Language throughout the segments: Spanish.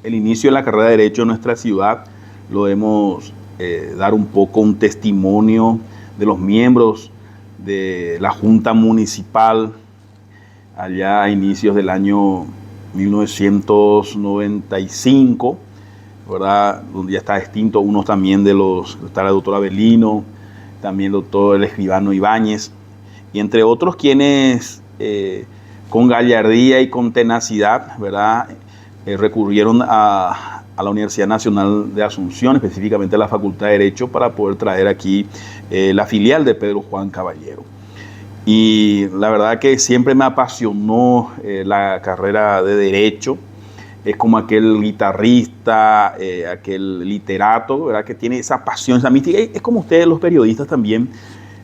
el inicio de la carrera de Derecho en nuestra ciudad lo debemos dar un poco un testimonio de los miembros de la Junta Municipal allá a inicios del año 1995, ¿verdad? Donde ya está extinto unos también de los, está la doctora Belino, también el doctor el escribano Ibáñez, y entre otros quienes con gallardía y con tenacidad, ¿verdad? Recurrieron a la Universidad Nacional de Asunción, específicamente a la Facultad de Derecho, para poder traer aquí la filial de Pedro Juan Caballero. Y la verdad que siempre me apasionó la carrera de Derecho. Es como aquel guitarrista, aquel literato, ¿verdad? Que tiene esa pasión, esa mística. Es como ustedes los periodistas también,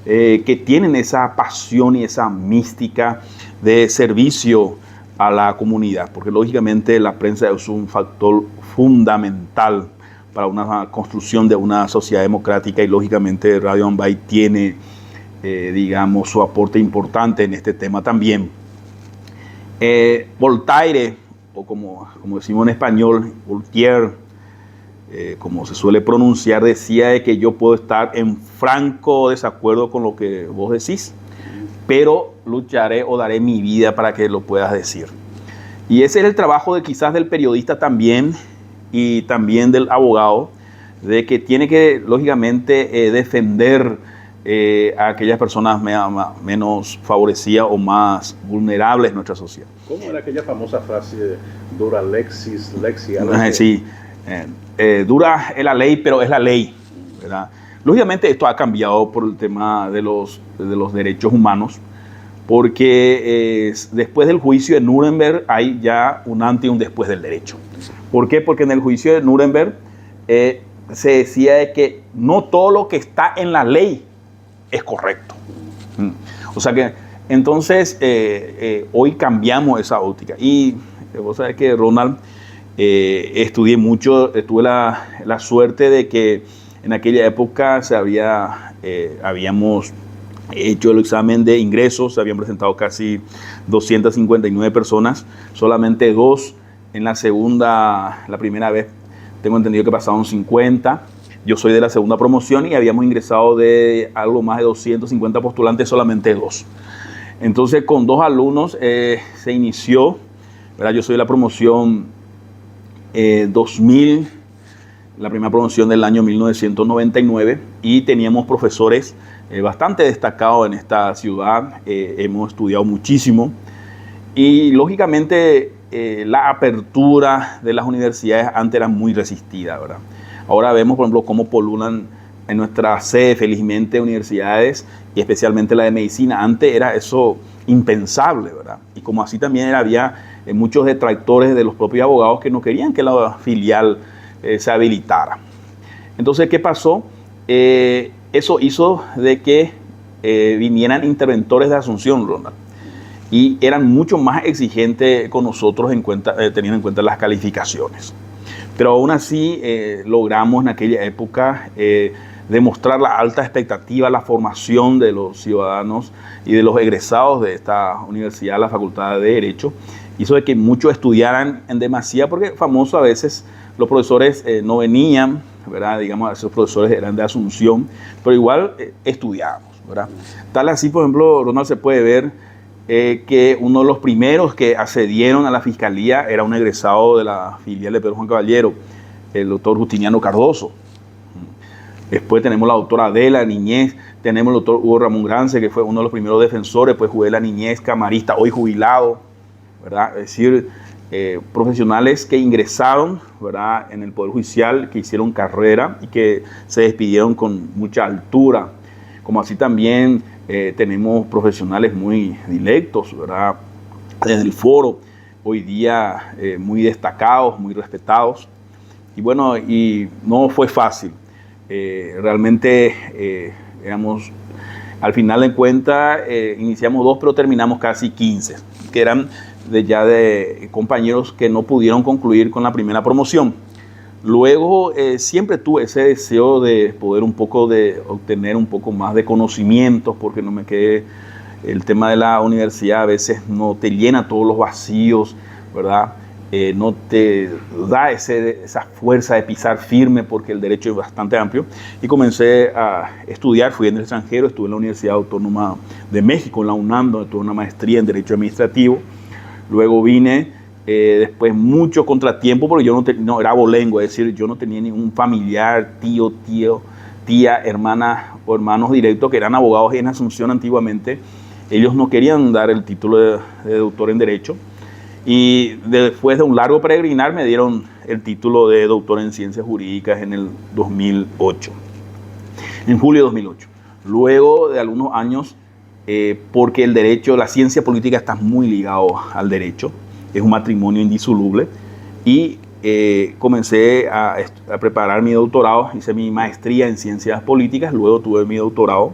que tienen esa pasión y esa mística de servicio a la comunidad, porque lógicamente la prensa es un factor fundamental para una construcción de una sociedad democrática, y lógicamente Radio Ambay tiene, digamos, su aporte importante en este tema también. Voltaire, o como decimos en español, Voltaire, como se suele pronunciar, decía de que yo puedo estar en franco desacuerdo con lo que vos decís, pero lucharé o daré mi vida para que lo puedas decir. Y ese es el trabajo de quizás del periodista también, y también del abogado, de que tiene que lógicamente defender a aquellas personas menos favorecidas o más vulnerables en nuestra sociedad. ¿Cómo era aquella famosa frase de dura lexis, lexia? Sí, dura es la ley, pero es la ley, ¿verdad? Lógicamente esto ha cambiado por el tema de los derechos humanos, porque después del juicio de Nuremberg hay ya un antes y un después del derecho. ¿Por qué? Porque en el juicio de Nuremberg se decía de que no todo lo que está en la ley es correcto. O sea que entonces hoy cambiamos esa óptica. Y vos sabés que, Ronald, estudié mucho, tuve la suerte de que en aquella época habíamos hecho el examen de ingresos, se habían presentado casi 259 personas, solamente 2 en la primera vez, tengo entendido que pasaron 50. Yo soy de la segunda promoción y habíamos ingresado de algo más de 250 postulantes, solamente 2. Entonces, con 2 alumnos se inició, ¿verdad? Yo soy de la promoción 2000, la primera promoción del año 1999, y teníamos profesores bastante destacados en esta ciudad. Hemos estudiado muchísimo y lógicamente la apertura de las universidades antes era muy resistida, ¿verdad? Ahora vemos, por ejemplo, cómo pululan en nuestra sede, felizmente, universidades, y especialmente la de medicina. Antes era eso impensable, ¿verdad? Y como así también había muchos detractores de los propios abogados que no querían que la filial se habilitara. Entonces, ¿qué pasó? Eso hizo de que vinieran interventores de Asunción, Ronald, y eran mucho más exigentes con nosotros teniendo en cuenta las calificaciones. Pero aún así logramos en aquella época demostrar la alta expectativa, la formación de los ciudadanos y de los egresados de esta universidad, la Facultad de Derecho. Hizo de que muchos estudiaran en demasía, porque famoso a veces los profesores no venían, ¿verdad? Digamos, esos profesores eran de Asunción, pero igual estudiábamos, ¿verdad? Tal así, por ejemplo, Ronald, se puede ver que uno de los primeros que accedieron a la fiscalía era un egresado de la filial de Pedro Juan Caballero, el doctor Justiniano Cardoso. Después tenemos la doctora Adela Niñez, tenemos el doctor Hugo Ramón Grance, que fue uno de los primeros defensores, pues jugué la Niñez, camarista, hoy jubilado, ¿verdad? Es decir, profesionales que ingresaron, ¿verdad?, en el Poder Judicial, que hicieron carrera y que se despidieron con mucha altura. Como así también tenemos profesionales muy dilectos, ¿verdad?, desde el foro, hoy día muy destacados, muy respetados. Y bueno, y no fue fácil. Realmente al final de cuentas, iniciamos 2, pero terminamos casi 15, que eran de compañeros que no pudieron concluir con la primera promoción. Luego siempre tuve ese deseo de poder obtener un poco más de conocimientos, porque no me quedé, el tema de la universidad a veces no te llena todos los vacíos, ¿verdad? no te da esa fuerza de pisar firme porque el derecho es bastante amplio. Y comencé a estudiar, fui en el extranjero, estuve en la Universidad Autónoma de México, en la UNAM, donde tuve una maestría en Derecho Administrativo. Luego vine, después mucho contratiempo, porque yo no era abolengo, es decir, yo no tenía ningún familiar, tía, hermana o hermanos directos que eran abogados en Asunción antiguamente. Ellos no querían dar el título de doctor en Derecho. Y después de un largo peregrinar me dieron el título de doctor en Ciencias Jurídicas en el 2008, en julio de 2008. Luego de algunos años, porque el derecho, la ciencia política está muy ligado al derecho, es un matrimonio indisoluble, y comencé a preparar mi doctorado, hice mi maestría en Ciencias Políticas, luego tuve mi doctorado.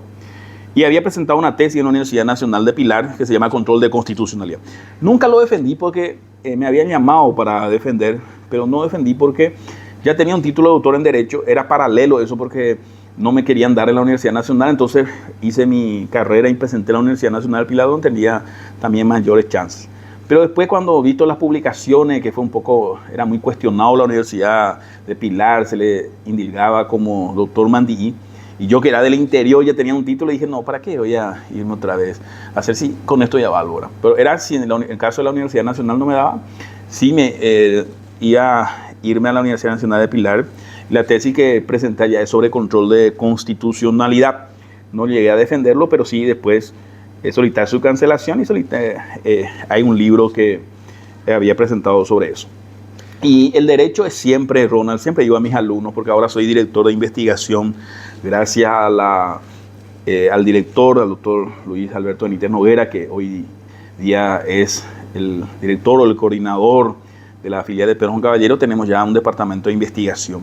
Y había presentado una tesis en la Universidad Nacional de Pilar que se llama Control de Constitucionalidad. Nunca lo defendí porque me habían llamado para defender, pero no defendí porque ya tenía un título de doctor en Derecho, era paralelo eso porque no me querían dar en la Universidad Nacional, entonces hice mi carrera y presenté en la Universidad Nacional de Pilar donde tenía también mayores chances. Pero después cuando he visto las publicaciones, que fue era muy cuestionado la Universidad de Pilar, se le indicaba como doctor Mandillí, y yo que era del interior ya tenía un título y dije, no, ¿para qué voy a irme otra vez? A hacer si con esto ya valgo, ¿verdad? Pero era si en el caso de la Universidad Nacional no me daba, sí me iba a irme a la Universidad Nacional de Pilar. La tesis que presenté allá es sobre control de constitucionalidad. No llegué a defenderlo, pero sí después solicitar su cancelación y hay un libro que había presentado sobre eso. Y el derecho es siempre, Ronald, siempre digo a mis alumnos, porque ahora soy director de investigación, gracias a al director, al doctor Luis Alberto Benítez Noguera, que hoy día es el director o el coordinador de la filial de Pedro Juan Caballero, tenemos ya un departamento de investigación.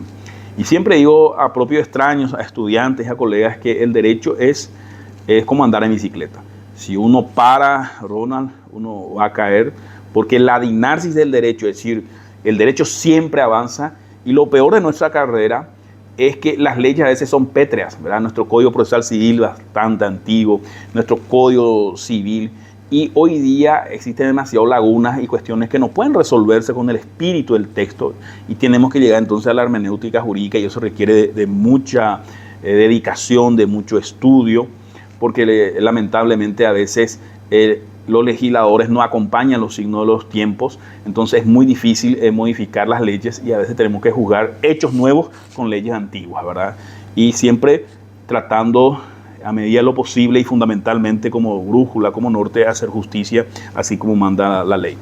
Y siempre digo a propios extraños, a estudiantes, a colegas, que el derecho es como andar en bicicleta. Si uno para, Ronald, uno va a caer, porque la dinarsis del derecho, es decir, el derecho siempre avanza, y lo peor de nuestra carrera es que las leyes a veces son pétreas, ¿verdad? Nuestro Código Procesal Civil bastante antiguo, nuestro Código Civil, y hoy día existen demasiadas lagunas y cuestiones que no pueden resolverse con el espíritu del texto, y tenemos que llegar entonces a la hermenéutica jurídica, y eso requiere de mucha dedicación, de mucho estudio, porque lamentablemente a veces los legisladores no acompañan los signos de los tiempos, entonces es muy difícil modificar las leyes y a veces tenemos que juzgar hechos nuevos con leyes antiguas, ¿verdad? Y siempre tratando a medida de lo posible y fundamentalmente como brújula, como norte, hacer justicia, así como manda la ley.